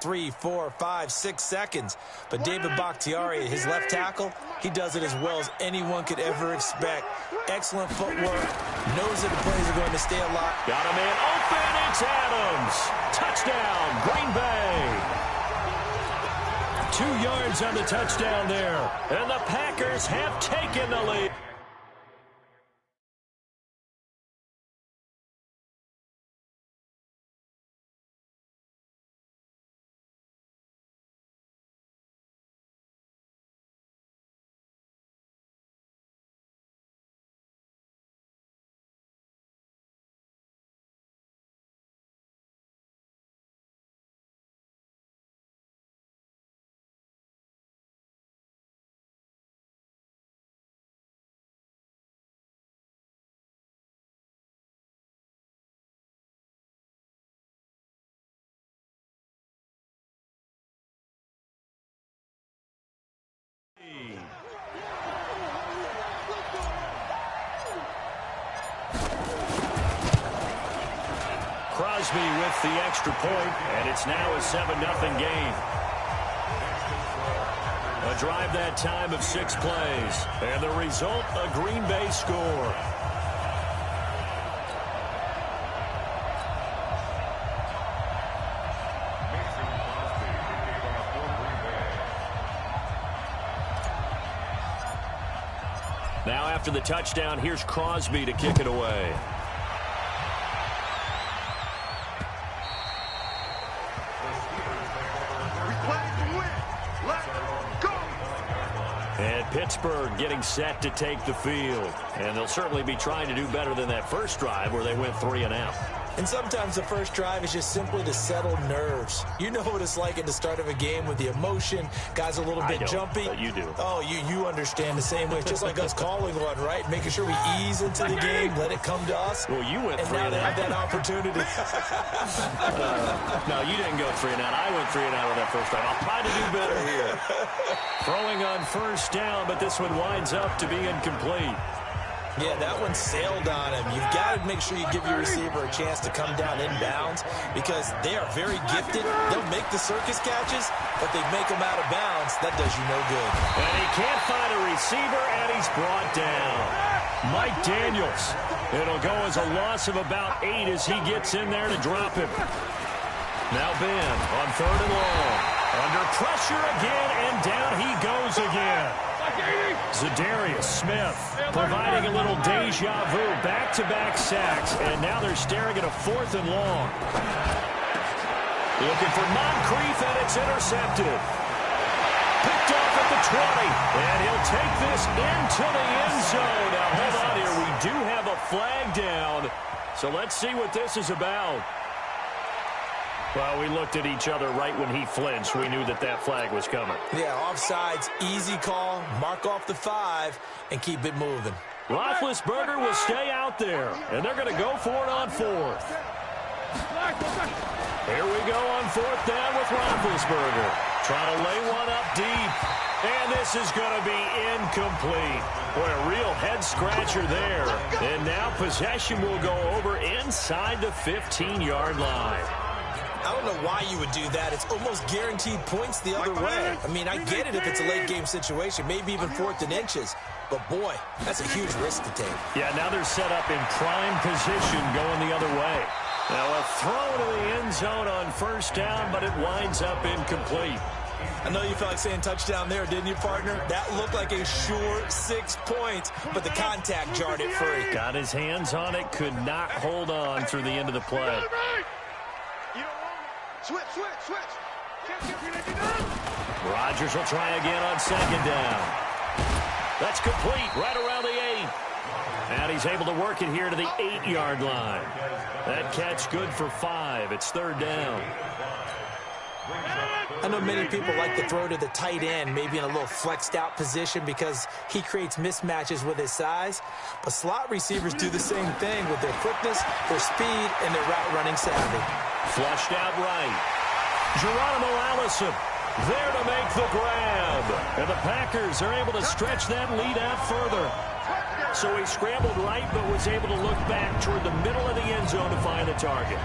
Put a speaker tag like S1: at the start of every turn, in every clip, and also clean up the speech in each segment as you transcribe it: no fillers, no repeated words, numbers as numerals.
S1: 3, 4, 5, 6 seconds. But David Bakhtiari, his left tackle, he does it as well as anyone could ever expect. Excellent footwork, knows that the plays are going to stay alive.
S2: Got a man open, it's Adams. Touchdown, Green Bay. 2 yards on the touchdown there. And the Packers have taken the lead. Crosby with the extra point, and it's now a 7-0 game. A drive that time of 6 plays, and the result, a Green Bay score. Now after the touchdown, here's Crosby to kick it away. And Pittsburgh getting set to take the field. And they'll certainly be trying to do better than that first drive where they went 3 and out.
S1: And sometimes the first drive is just simply to settle nerves. You know what it's like at the start of a game with the emotion. Guys a little bit jumpy.
S2: But you do.
S1: Oh, you understand the same way. It's just like us calling one, right? Making sure we ease into the game, let it come to us.
S2: Well, you went 3 and out.
S1: And now they have that opportunity.
S2: No, you didn't go 3 and out. I went 3 and out on that first drive. I'll try to do better here. Throwing on first down, but this one winds up to be incomplete.
S1: Yeah, that one sailed on him. You've got to make sure you give your receiver a chance to come down inbounds because they are very gifted. They'll make the circus catches, but they make them out of bounds. That does you no good.
S2: And he can't find a receiver, and he's brought down. Mike Daniels. It'll go as a loss of about 8 as he gets in there to drop him. Now Ben on 3rd and long. Under pressure again, and down he goes again. Zadarius Smith providing a little deja vu, back-to-back sacks, and now they're staring at a 4th and long. Looking for Moncrief, and it's intercepted. Picked off at the 20, and he'll take this into the end zone. Now, hold on here. We do have a flag down, so let's see what this is about. Well, we looked at each other right when he flinched. We knew that that flag was coming.
S1: Yeah, offsides, easy call, mark off the 5, and keep it moving.
S2: Roethlisberger will stay out there, and they're going to go for it on 4th. Here we go on 4th down with Roethlisberger. Trying to lay one up deep, and this is going to be incomplete. Boy, a real head-scratcher there. And now possession will go over inside the 15-yard line.
S1: I don't know why you would do that. It's almost guaranteed points the other way. I mean, I get it if it's a late-game situation, maybe even 4th and inches. But, boy, that's a huge risk to take.
S2: Yeah, now they're set up in prime position going the other way. Now a throw to the end zone on first down, but it winds up incomplete.
S1: I know you felt like saying touchdown there, didn't you, partner? That looked like a sure 6 points, but the contact jarred it free.
S2: Got his hands on it, could not hold on through the end of the play.
S3: Switch.
S2: Rodgers will try again on 2nd down. That's complete right around the 8. And he's able to work it here to the 8-yard line. That catch good for 5. It's 3rd down.
S1: I know many people like to throw to the tight end, maybe in a little flexed out position because he creates mismatches with his size. But slot receivers do the same thing with their quickness, their speed, and their route running savvy.
S2: Flushed out right. Geronimo Allison there to make the grab. And the Packers are able to stretch that lead out further. So he scrambled right but was able to look back toward the middle of the end zone to find the target.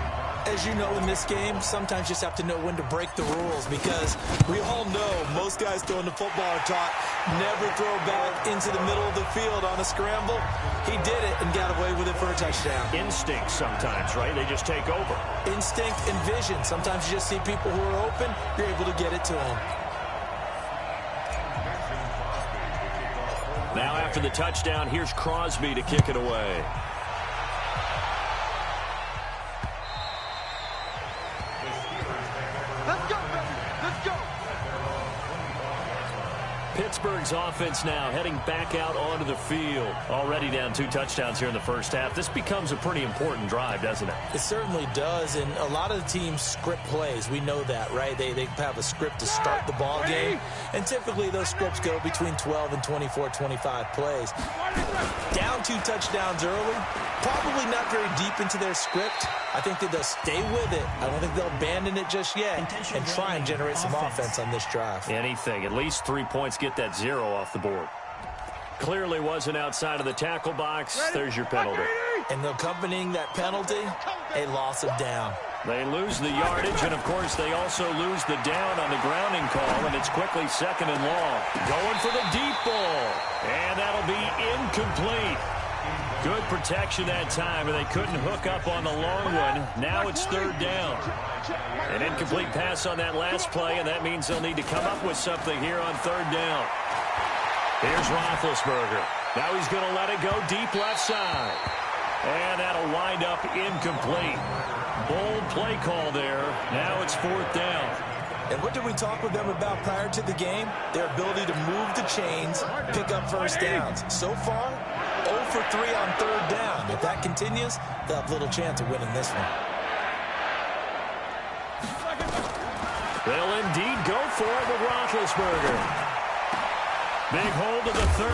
S1: As you know, in this game, sometimes you just have to know when to break the rules, because we all know most guys throwing the football are taught never throw back into the middle of the field on a scramble. He did it and got away with it for a touchdown.
S2: Instinct sometimes, right? They just take over.
S1: Instinct and vision. Sometimes you just see people who are open, you're able to get it to them.
S2: Now after the touchdown, here's Crosby to kick it away. Pittsburgh's offense now heading back out onto the field. Already down 2 touchdowns here in the first half. This becomes a pretty important drive, doesn't it?
S1: It certainly does, and a lot of the teams script plays. We know that, right? They have a script to start the ball game, and typically those scripts go between 12 and 24, 25 plays. Down 2 touchdowns early, probably not very deep into their script. I think that they'll stay with it. I don't think they'll abandon it just yet and try and generate some offense on this drive.
S2: Anything. At least 3 points, get that 0 off the board. Clearly wasn't outside of the tackle box. There's your penalty.
S1: And accompanying that penalty, a loss of down.
S2: They lose the yardage, and, of course, they also lose the down on the grounding call, and it's quickly 2nd and long. Going for the deep ball, and that'll be incomplete. Good protection that time, and they couldn't hook up on the long one. Now it's 3rd down. An incomplete pass on that last play, and that means they'll need to come up with something here on 3rd down. Here's Roethlisberger. Now he's going to let it go deep left side. And that'll wind up incomplete. Bold play call there. Now it's 4th down.
S1: And what did we talk with them about prior to the game? Their ability to move the chains, pick up first downs. So far, 0 for 3 on 3rd down. If that continues, they'll have little chance of winning this one.
S2: They'll indeed go for it with Roethlisberger. Big hold of the 30.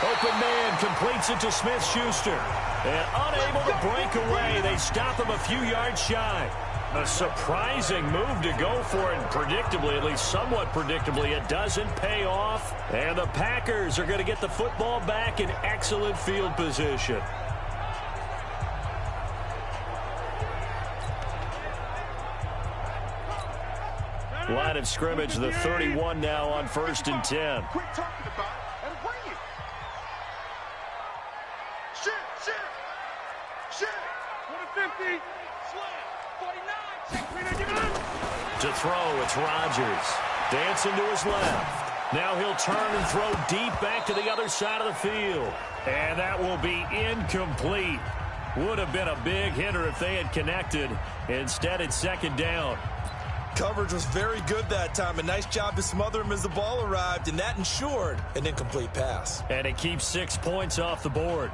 S2: Open man completes it to Smith-Schuster. And unable to break away, they stop him a few yards shy. A surprising move to go for it, and predictably, at least somewhat predictably, it doesn't pay off. And the Packers are going to get the football back in excellent field position. Line of scrimmage, the 31 now on 1st and 10.
S3: Quit talking about it and bring it. Shit. 150. Slam. 49.
S2: To throw, it's Rodgers. Dancing to his left. Now he'll turn and throw deep back to the other side of the field. And that will be incomplete. Would have been a big hitter if they had connected. Instead, it's 2nd down.
S1: Coverage was very good that time. A nice job to smother him as the ball arrived, and that ensured an incomplete pass.
S2: And it keeps 6 points off the board.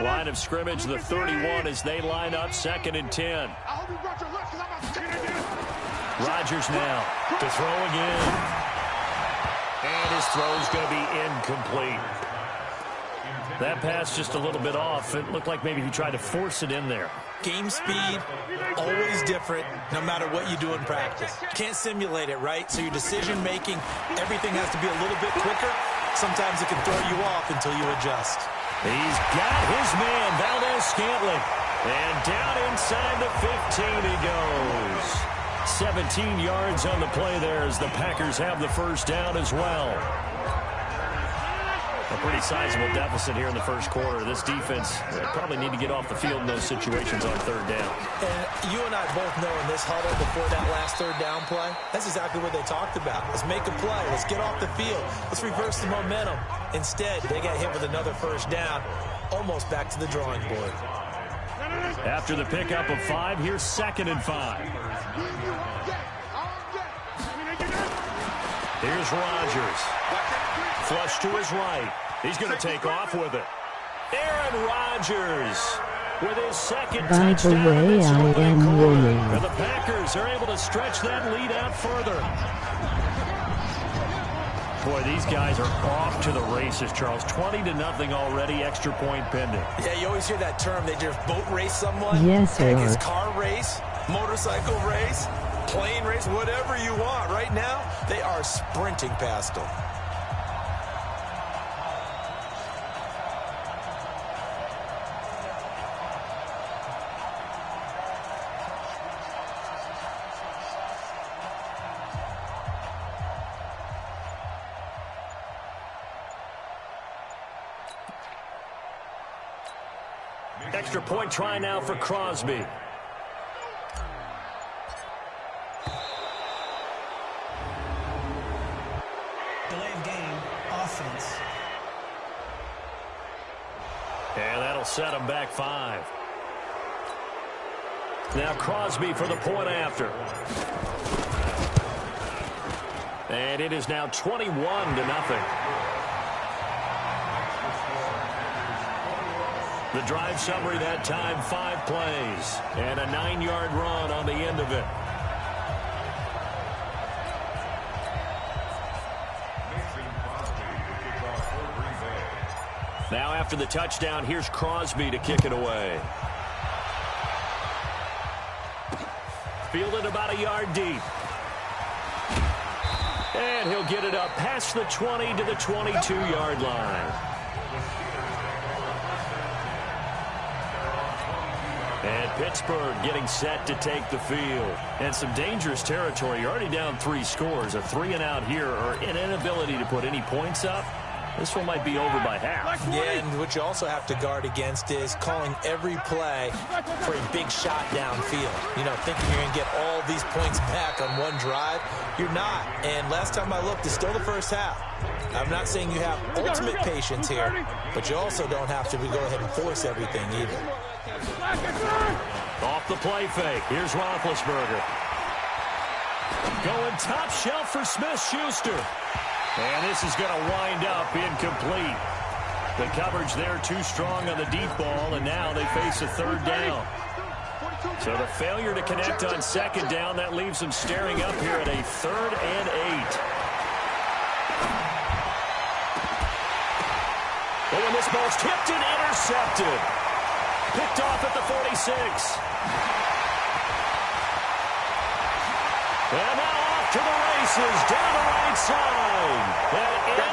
S2: Line of scrimmage, the 31 as they line up 2nd and 10. Rodgers now to throw again. And his throw's going to be incomplete. That pass just a little bit off. It looked like maybe he tried to force it in there.
S1: Game speed, always different, no matter what you do in practice. You can't simulate it, right? So your decision-making, everything has to be a little bit quicker. Sometimes it can throw you off until you adjust.
S2: He's got his man, Valdez-Scantling. And down inside the 15 he goes. 17 yards on the play there as the Packers have the first down as well. A pretty sizable deficit here in the first quarter. This defense probably need to get off the field in those situations on 3rd down.
S1: And you and I both know in this huddle before that last 3rd down play, that's exactly what they talked about. Let's make a play. Let's get off the field. Let's reverse the momentum. Instead, they got hit with another first down, almost back to the drawing board.
S2: After the pickup of 5, here's 2nd and 5. Here's Rodgers. Flush to his right. He's going to take off with it. Aaron Rodgers with his 2nd touchdown.
S4: By the way, I am winning.
S2: And the Packers are able to stretch that lead out further. Boy, these guys are off to the races, Charles. 20-0 already, extra point pending.
S1: Yeah, you always hear that term. They just boat race someone.
S4: Yes, sir.
S1: Heck, it's car race, motorcycle race, plane race, whatever you want. Right now, they are sprinting past them.
S2: Extra point try now for Crosby.
S5: Delay of game, offense.
S2: And that'll set him back 5. Now Crosby for the point after. And it is now 21-0. The drive summary that time, 5 plays. And a 9-yard run on the end of it. Now after the touchdown, here's Crosby to kick it away. Fielded about a yard deep. And he'll get it up past the 20 to the 22-yard line. And Pittsburgh getting set to take the field. And some dangerous territory. You're already down 3 scores. A 3-and-out here, or an inability to put any points up. This one might be over by half.
S1: Yeah, and what you also have to guard against is calling every play for a big shot downfield. You know, thinking you're going to get all these points back on one drive. You're not. And last time I looked, it's still the first half. I'm not saying you have ultimate patience here, but you also don't have to go ahead and force everything either.
S2: Off the play fake. Here's Roethlisberger. Going top shelf for Smith-Schuster. And this is going to wind up incomplete. The coverage there too strong on the deep ball, and now they face a 3rd down. So the failure to connect on 2nd down, that leaves them staring up here at a 3rd and 8. Oh, and this ball's tipped and intercepted. Picked off at the 46. And now off to the races, down the right side. And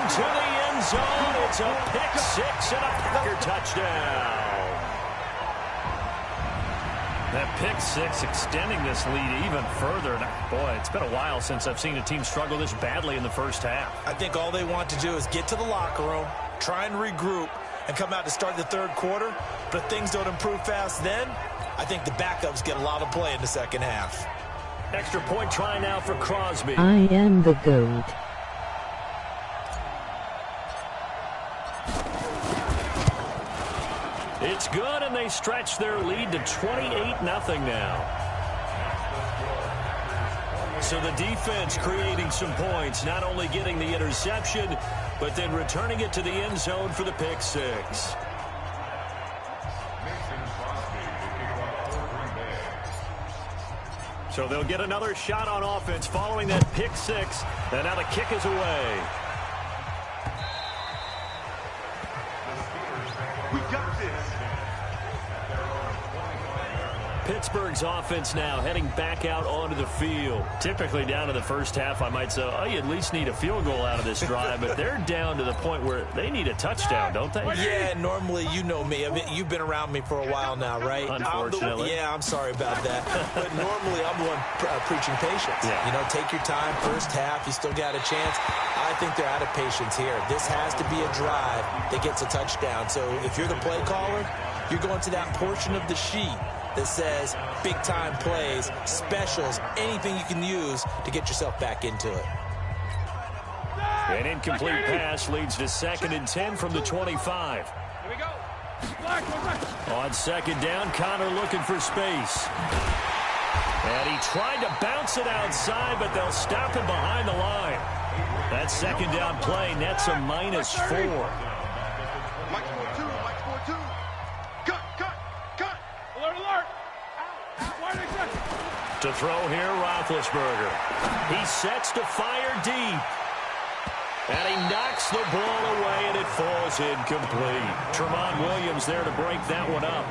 S2: into the end zone. It's a pick-6 and a Packer touchdown. That pick-6 extending this lead even further. Boy, it's been a while since I've seen a team struggle this badly in the first half.
S1: I think all they want to do is get to the locker room, try and regroup, and come out to start the 3rd quarter. But if things don't improve fast then, I think the backups get a lot of play in the 2nd half.
S2: Extra point try now for Crosby.
S4: I am the GOAT.
S2: It's good, and they stretch their lead to 28-0 now. So the defense creating some points, not only getting the interception, but then returning it to the end zone for the pick-6. So they'll get another shot on offense following that pick-6, and now the kick is away.
S3: We got this.
S2: Pittsburgh's offense now heading back out onto the field. Typically down to the first half, I might say, oh, you at least need a field goal out of this drive, but they're down to the point where they need a touchdown, don't they?
S1: Yeah, normally, you know me. I mean, you've been around me for a while now, right?
S2: Unfortunately.
S1: I'm sorry about that. But normally, I'm the one preaching patience.
S2: Yeah.
S1: You know, take your time, first half, you still got a chance. I think they're out of patience here. This has to be a drive that gets a touchdown. So if you're the play caller, you're going to that portion of the sheet that says big-time plays, specials, anything you can use to get yourself back into it.
S2: An incomplete pass leads to 2nd and 10 from the 25.
S3: Here we go.
S2: On 2nd down, Connor looking for space. And he tried to bounce it outside, but they'll stop him behind the line. That 2nd down play nets a -4.
S3: Mike's for 2. Mike's for 2. Cut. Alert.
S2: To throw here, Roethlisberger. He sets to fire deep. And he knocks the ball away, and it falls incomplete. Tramon Williams there to break that one up.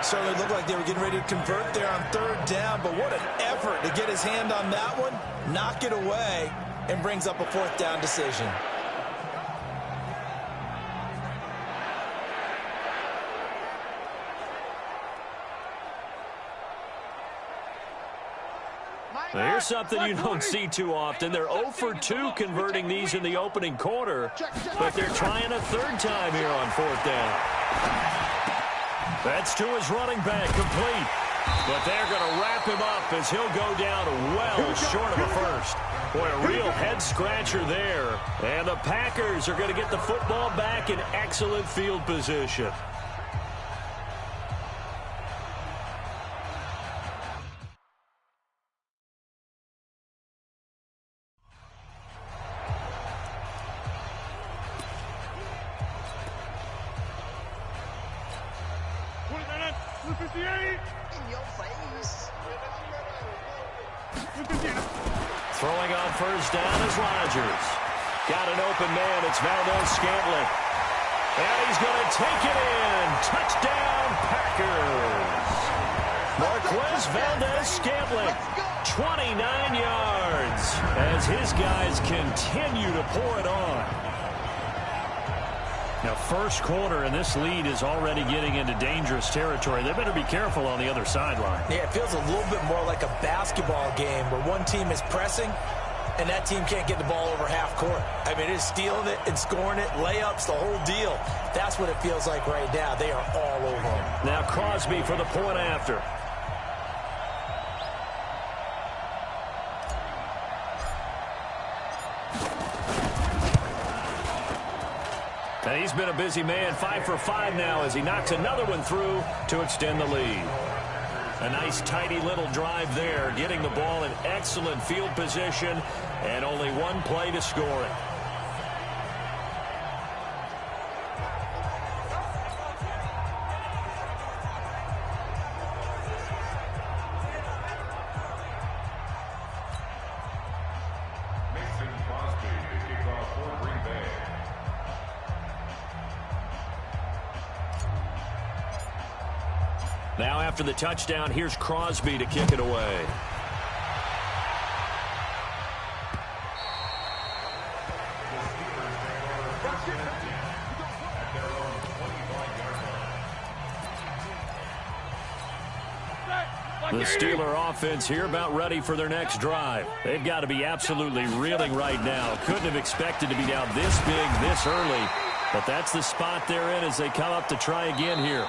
S1: So it looked like they were getting ready to convert there on 3rd down, but what an effort to get his hand on that one, knock it away, and brings up a 4th down decision.
S2: Here's something you don't see too often. They're 0 for 2 converting these in the opening quarter, but they're trying a 3rd time here on 4th down. That's to his running back, complete. But they're going to wrap him up as he'll go down well short of a first. Boy, a real head-scratcher there. And the Packers are going to get the football back in excellent field position. Throwing on first down is Rodgers. Got an open man. It's Valdez-Scantling. And he's going to take it in. Touchdown, Packers. Marquez Valdez-Scantling, 29 yards as his guys continue to pour it on. Now, first quarter, and this lead is already getting into dangerous territory. They better be careful on the other sideline.
S1: Yeah, it feels a little bit more like a basketball game where one team is pressing and that team can't get the ball over half court. I mean, it's stealing it and scoring it, layups, the whole deal. That's what it feels like right now. They are all over them.
S2: Now Crosby for the point after. And he's been a busy man, 5 for 5 now as he knocks another one through to extend the lead. A nice, tidy little drive there, getting the ball in excellent field position, and only one play to score it. Now after the touchdown, here's Crosby to kick it away. The Steeler offense here about ready for their next drive. They've got to be absolutely reeling right now. Couldn't have expected to be down this big this early, but that's the spot they're in as they come up to try again here.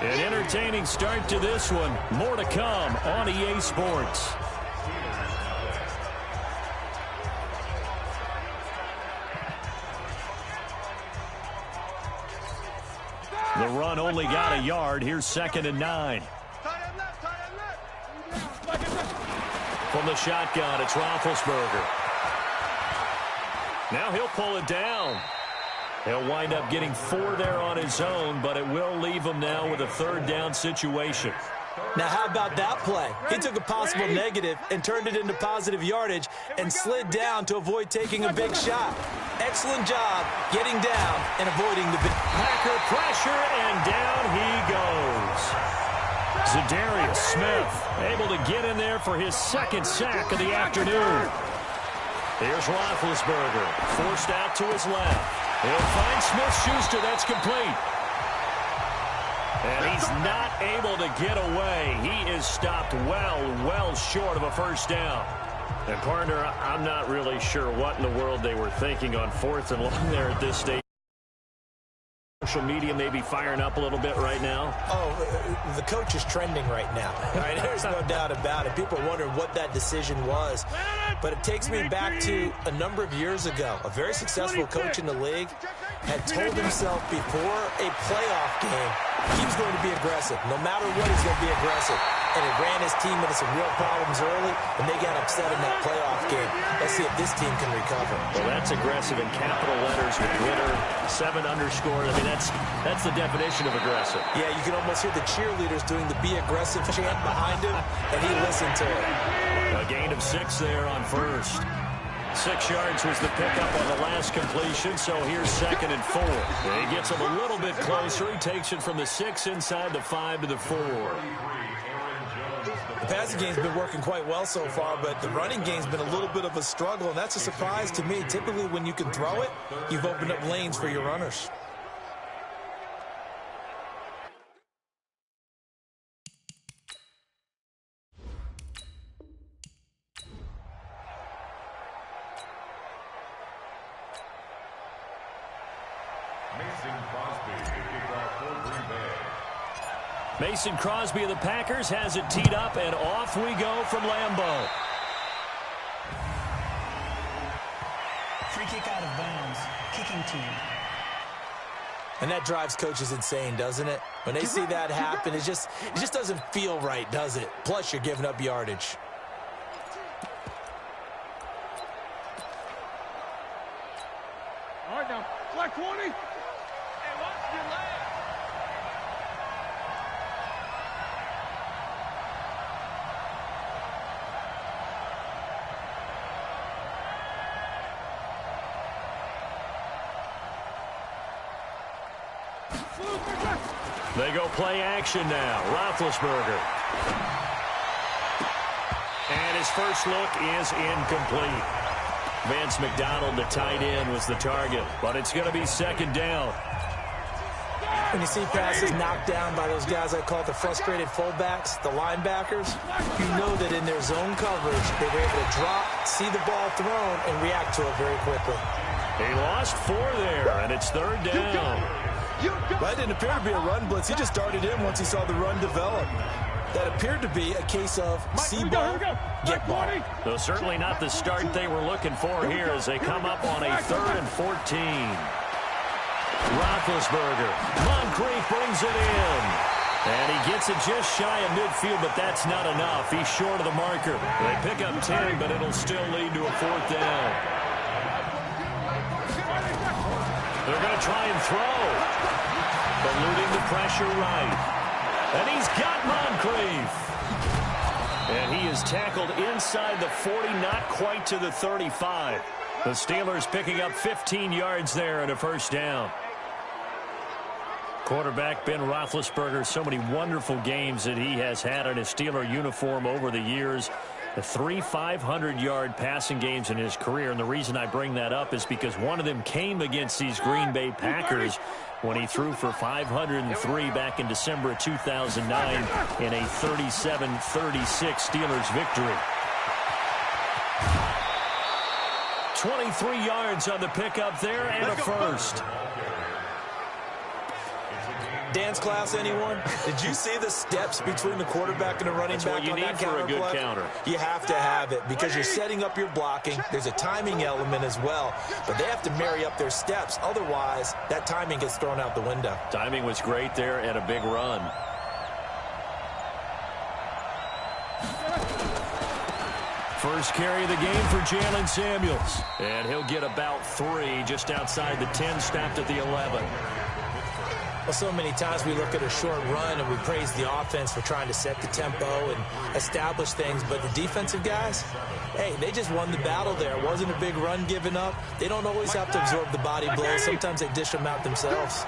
S2: An entertaining start to this one. More to come on EA Sports. The run only got a yard. Here's 2nd and 9. From the shotgun, it's Roethlisberger. Now he'll pull it down. He'll wind up getting 4 there on his own, but it will leave him now with a 3rd down situation.
S1: Now, how about that play? He took a possible negative and turned it into positive yardage and slid down to avoid taking a big shot. Excellent job getting down and avoiding the big.
S2: Packer pressure, and down he goes. Zadarius Smith able to get in there for his 2nd sack of the afternoon. Here's Roethlisberger, forced out to his left. He'll find Smith-Schuster. That's complete. And he's not able to get away. He is stopped well short of a 1st down. And, partner, I'm not really sure what in the world they were thinking on 4th and long there at this stage. Social media may be firing up a little bit right now.
S1: Oh, the coach is trending right now. Right? There's no doubt about it. People are wondering what that decision was. But it takes me back to a number of years ago. A very successful coach in the league had told himself before a playoff game he was going to be aggressive. No matter what, he's going to be aggressive. And it ran his team into some real problems early, and they got upset in that playoff game. Let's see if this team can recover.
S2: Well, that's aggressive in capital letters with winner, 7 underscore. I mean, that's the definition of aggressive.
S1: Yeah, you can almost hear the cheerleaders doing the be aggressive chant behind him, and he listened to it.
S2: A gain of 6 there on 1st. 6 yards was the pickup on the last completion, so here's 2nd and 4. He gets him a little bit closer. He takes it from the 6 inside the 5 to the 4.
S1: The passing game's been working quite well so far, but the running game's been a little bit of a struggle, and that's a surprise to me. Typically, when you can throw it, you've opened up lanes for your runners.
S3: Mason Crosby to kick off for Green Bay.
S2: Mason Crosby of the Packers has it teed up, and off we go from Lambeau.
S5: Free kick out of bounds. Kicking team.
S1: And that drives coaches insane, doesn't it? When they see that happen, it just doesn't feel right, does it? Plus, you're giving up yardage.
S3: All right, now, flag 20. Hey, watch your leg.
S2: They go play action now. Roethlisberger. And his first look is incomplete. Vance McDonald, the tight end, was the target, but it's going to be second down.
S1: When you see passes knocked down by those guys I call the frustrated fullbacks, the linebackers, you know that in their zone coverage, they were able to drop, see the ball thrown, and react to it very quickly.
S2: He lost 4 there, and it's third down.
S6: That didn't appear to be a run blitz. He just darted in once he saw the run develop. That appeared to be a case of see ball, get ball.
S2: Though certainly not the start they were looking for here as they come up on a 3rd and 14. Roethlisberger. Moncrief brings it in. And he gets it just shy of midfield, but that's not enough. He's short of the marker. They pick up 10, but it'll still lead to a 4th down. They're going to try and throw. Eluding the pressure right. And he's got Moncrief. And he is tackled inside the 40, not quite to the 35. The Steelers picking up 15 yards there and a first down. Quarterback Ben Roethlisberger, so many wonderful games that he has had in his Steeler uniform over the years. The 3 500-yard passing games in his career. And the reason I bring that up is because one of them came against these Green Bay Packers when he threw for 503 back in December of 2009 in a 37-36 Steelers victory. 23 yards on the pickup there and a first.
S1: Dance class, anyone? Did you see the steps between the quarterback and the running
S2: That's
S1: back
S2: what you
S1: on
S2: need
S1: that
S2: for a good
S1: play?
S2: counter.
S1: You have to have it because you're setting up your blocking. There's a timing element as well, but they have to marry up their steps. Otherwise, that timing gets thrown out the window.
S2: Timing was great there and a big run. First carry of the game for Jalen Samuels. And he'll get about 3 just outside the 10, stopped at the 11.
S1: Well, so many times we look at a short run and we praise the offense for trying to set the tempo and establish things, but the defensive guys, hey, they just won the battle there. It wasn't a big run given up. They don't always have to absorb the body blows. Sometimes they dish them out themselves.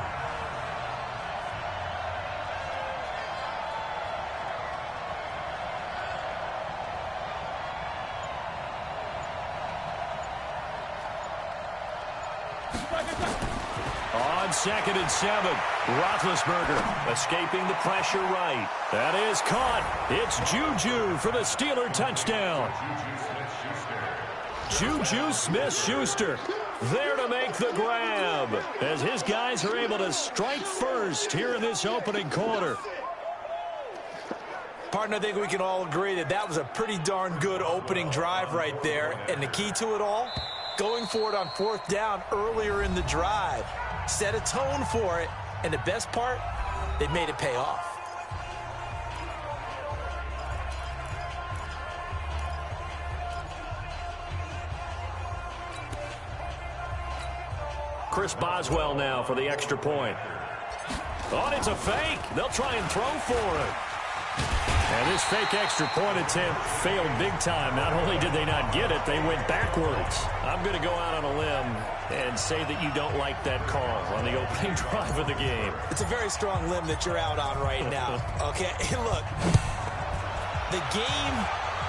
S2: On 2nd and 7, Roethlisberger escaping the pressure right. That is caught. It's Juju for the Steeler touchdown. Juju Smith-Schuster there to make the grab as his guys are able to strike first here in this opening quarter.
S1: Partner, I think we can all agree that that was a pretty darn good opening drive right there. And the key to it all, going for it on 4th down earlier in the drive. Set a tone for it, and the best part, they made it pay off.
S2: Chris Boswell now for the extra point. Oh, it's a fake. They'll try and throw for it. And this fake extra point attempt failed big time. Not only did they not get it, they went backwards. I'm going to go out on a limb and say that you don't like that call on the opening drive of the game.
S1: It's a very strong limb that you're out on right now. Okay, hey, look, the game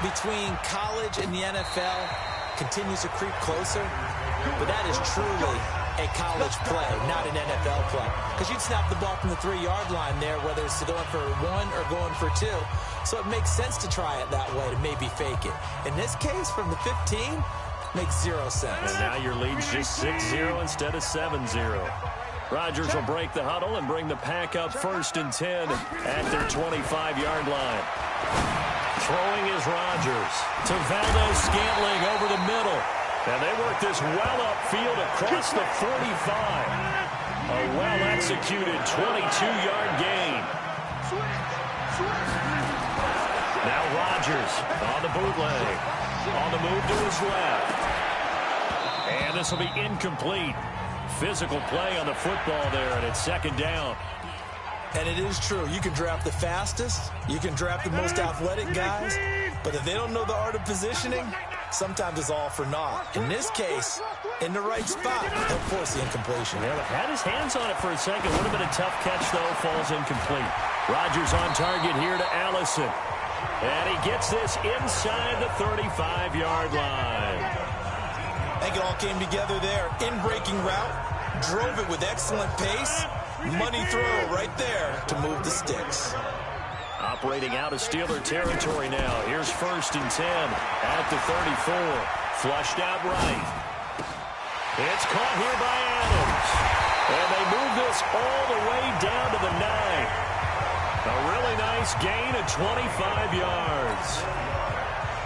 S1: between college and the NFL continues to creep closer, but that is truly a college play, not an NFL play. Because you'd snap the ball from the 3-yard line there, whether it's going for 1 or going for 2. So it makes sense to try it that way to maybe fake it. In this case, from the 15, makes 0 sense.
S2: And now your lead's just 6-0 instead of 7-0. Rodgers will break the huddle and bring the pack up 1st and 10 at their 25-yard line. Throwing is Rodgers to Valdez-Scantling over the middle. And they work this well upfield across the 45. A well-executed 22-yard gain. Now Rodgers on the bootleg. On the move to his left. And this will be incomplete. Physical play on the football there, and it's 2nd down.
S6: And it is true. You can draft the fastest. You can draft the most athletic guys. But if they don't know the art of positioning, sometimes it's all for naught. In this case, in the right spot, he'll force the incompletion.
S2: Yeah, had his hands on it for a second. Would have been a tough catch, though. Falls incomplete. Rodgers on target here to Allison. And he gets this inside the 35-yard line.
S6: I think it all came together there. In-breaking route, drove it with excellent pace. Money throw right there to move the sticks.
S2: Operating out of Steeler territory now. Here's 1st and 10 at the 34. Flushed out right. It's caught here by Adams. And they move this all the way down to the 9. A really nice gain of 25 yards.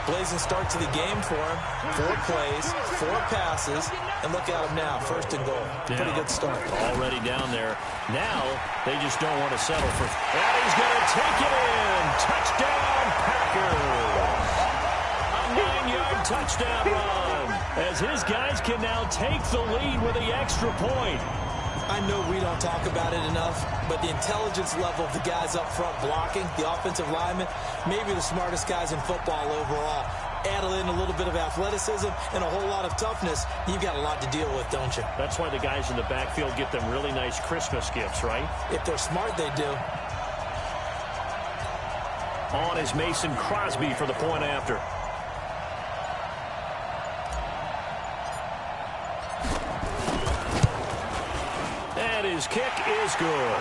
S6: Blazing start to the game for him. 4 plays, 4 passes, and look at him now, 1st and goal. Pretty good start.
S2: Already down there. Now they just don't want to settle for. And he's going to take it in. Touchdown, Packers. A 9-yard touchdown run. As his guys can now take the lead with the extra point.
S6: I know we don't talk about it enough, but the intelligence level of the guys up front blocking, the offensive linemen, maybe the smartest guys in football overall. Add in a little bit of athleticism and a whole lot of toughness, you've got a lot to deal with, don't you?
S2: That's why the guys in the backfield get them really nice Christmas gifts, right?
S6: If they're smart, they do.
S2: On is Mason Crosby for the point after. His kick is good.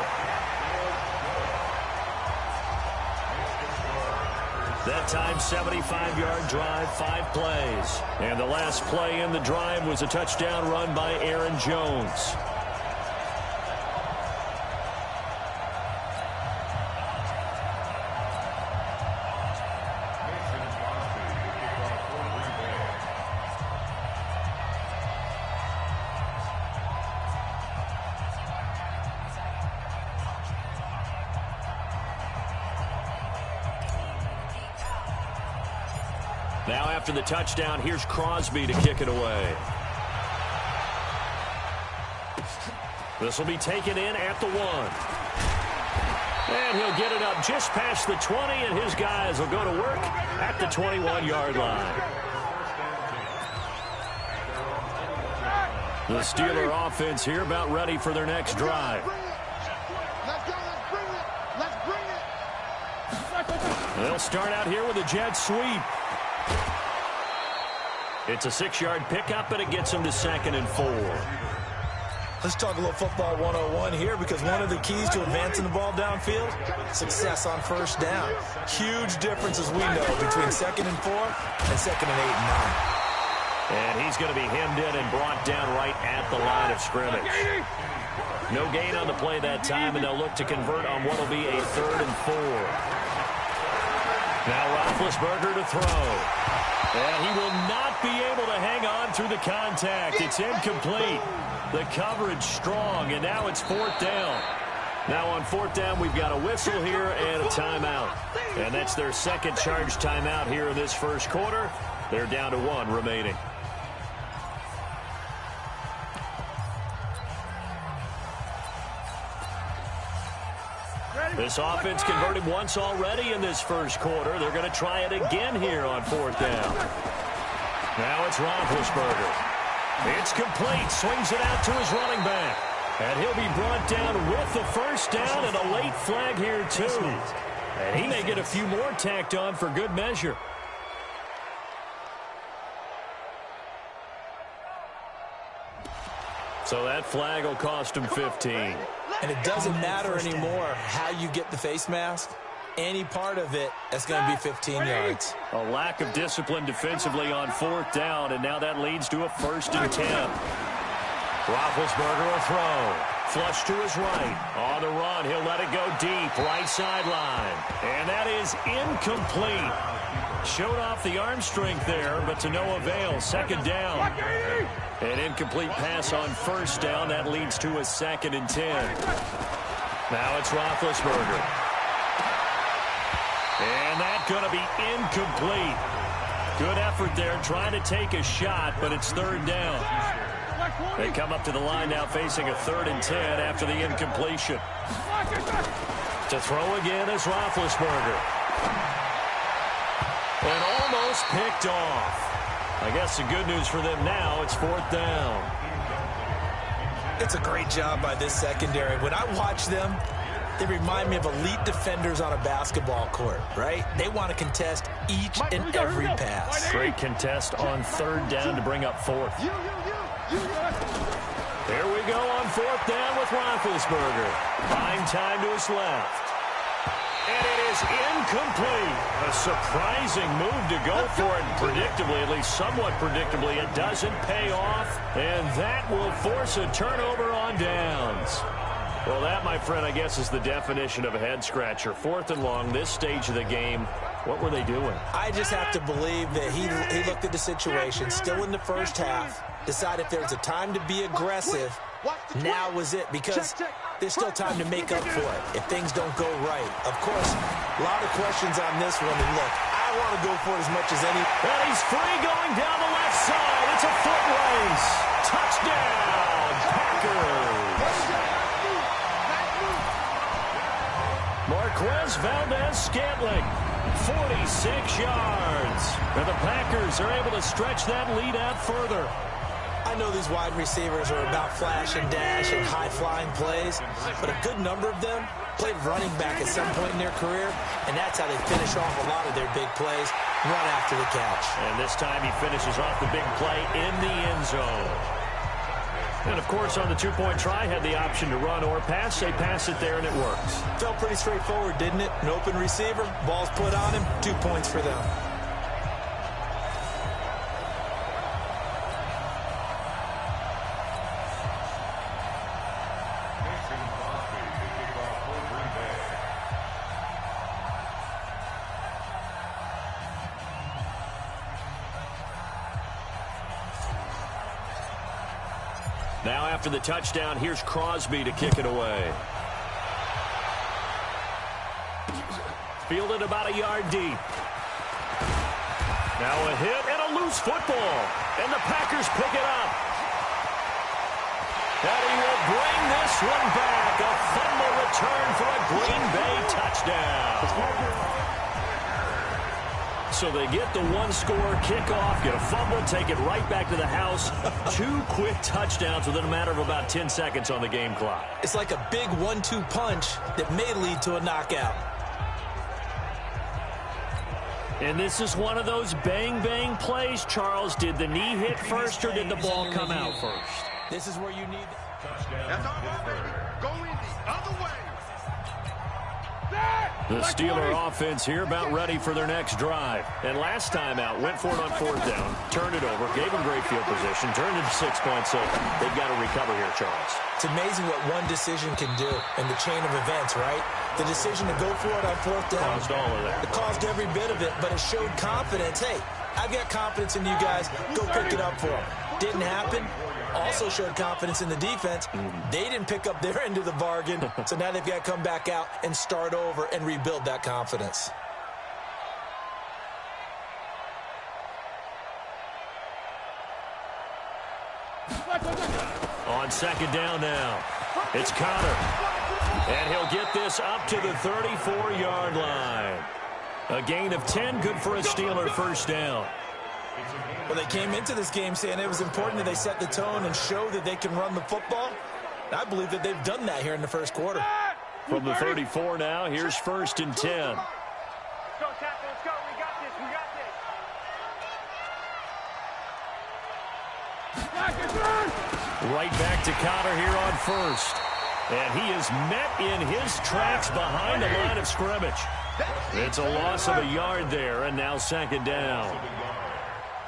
S2: That time, 75-yard drive, 5 plays. And the last play in the drive was a touchdown run by Aaron Jones. Now after the touchdown, here's Crosby to kick it away. This will be taken in at the 1. And he'll get it up just past the 20, and his guys will go to work at the 21-yard line. The Steeler offense here about ready for their next drive. They'll start out here with a jet sweep. It's a 6-yard pickup, and it gets them to 2nd and 4.
S6: Let's talk a little football 101 here, because one of the keys to advancing the ball downfield, success on 1st down. Huge difference, as we know, between 2nd and 4 and 2nd and 8 and 9.
S2: And he's going to be hemmed in and brought down right at the line of scrimmage. No gain on the play that time, and they'll look to convert on what will be a 3rd and 4. Now Roethlisberger to throw. And he will not be able to hang on through the contact. It's incomplete. The coverage strong, and now it's 4th down. Now on 4th down, we've got a whistle here and a timeout. And that's their 2nd charge timeout here in this 1st quarter. They're down to 1 remaining. This offense converted once already in this 1st quarter. They're going to try it again here on 4th down. Now it's Roethlisberger. It's complete. Swings it out to his running back. And he'll be brought down with the 1st down and a late flag here too. And he may get a few more tacked on for good measure. So that flag will cost him 15.
S6: And it doesn't matter anymore how you get the face mask. Any part of it, that's going to be 15 yards.
S2: A lack of discipline defensively on 4th down, and now that leads to a 1st and 10. Roethlisberger will throw. Flush to his right. On the run, he'll let it go deep. Right sideline. And that is incomplete. Showed off the arm strength there, but to no avail. Second down. An incomplete pass on first down. That leads to a 2nd and 10. Now it's Roethlisberger. And that's going to be incomplete. Good effort there trying to take a shot, but it's 3rd down. They come up to the line now facing a 3rd and 10 after the incompletion. To throw again is Roethlisberger. And almost picked off. I guess the good news for them now, it's 4th down.
S1: It's a great job by this secondary. When I watch them, they remind me of elite defenders on a basketball court, right? They want to contest each and every pass.
S2: Great contest on 3rd down to bring up 4th. There we go on 4th down with Roethlisberger. Buying time to his left. And it is incomplete. A surprising move to go for it. Predictably, at least somewhat predictably, it doesn't pay off. And that will force a turnover on downs. Well, that, my friend, I guess is the definition of a head-scratcher. 4th and long, this stage of the game. What were they doing?
S1: I just have to believe that he looked at the situation, still in the first half, decided if there's a time to be aggressive, now was it, because there's still time to make up for it if things don't go right. Of course, a lot of questions on this one, and look, I want to go for it as much as any.
S2: And he's free going down the left side. It's a foot race. Touchdown, Packers. Marquez Valdez-Scantling, 46 yards. And the Packers are able to stretch that lead out further.
S1: I know these wide receivers are about flash and dash and high-flying plays, but a good number of them played running back at some point in their career, and that's how they finish off a lot of their big plays, run after the catch.
S2: And this time he finishes off the big play in the end zone. And, of course, on the two-point try, had the option to run or pass. They pass it there, and it works.
S1: Felt pretty straightforward, didn't it? An open receiver, ball's put on him, 2 points for them.
S2: Now after the touchdown, here's Crosby to kick it away. Fielded about a yard deep. Now a hit and a loose football. And the Packers pick it up. And he will bring this one back. A fumble return for a Green Bay touchdown. So they get the one-score kickoff, get a fumble, take it right back to the house. 2 quick touchdowns within a matter of about 10 seconds on the game clock.
S1: It's like a big 1-2 punch that may lead to a knockout.
S2: And this is one of those bang-bang plays, Charles. Did the knee hit first or did the ball come out first?
S1: This is where you need...
S3: That's all right. Go in the other way.
S2: The Steeler offense here about ready for their next drive. And last time out, went for it on 4th down, turned it over, gave them great field position, turned it to 6 points, so they've got to recover here, Charles.
S1: It's amazing what one decision can do in the chain of events, right? The decision to go for it on 4th down.
S2: Caused all of that.
S1: It caused every bit of it, but it showed confidence. Hey, I've got confidence in you guys. Go pick it up for them. Didn't happen. Also showed confidence in the defense. They didn't pick up their end of the bargain, so now they've got to come back out and start over and rebuild that confidence.
S2: On 2nd down now, it's Connor. And he'll get this up to the 34-yard line. A gain of 10, good for a Steeler first down.
S1: Well, they came into this game saying it was important that they set the tone and show that they can run the football. I believe that they've done that here in the first quarter.
S2: From the 34 now, here's 1st and 10.
S3: Let's go, Tackle. Let's go. We got this. We got this.
S2: Right back to Connor here on 1st. And he is met in his tracks behind the line of scrimmage. It's a loss of a yard there, and now 2nd down.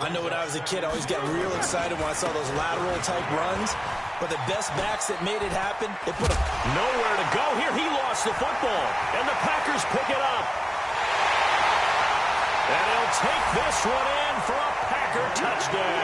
S6: I know when I was a kid, I always got real excited when I saw those lateral-type runs. But the best backs that made it happen, they put a...
S2: Nowhere to go here. He lost the football. And the Packers pick it up. And he'll take this one in for a Packer touchdown.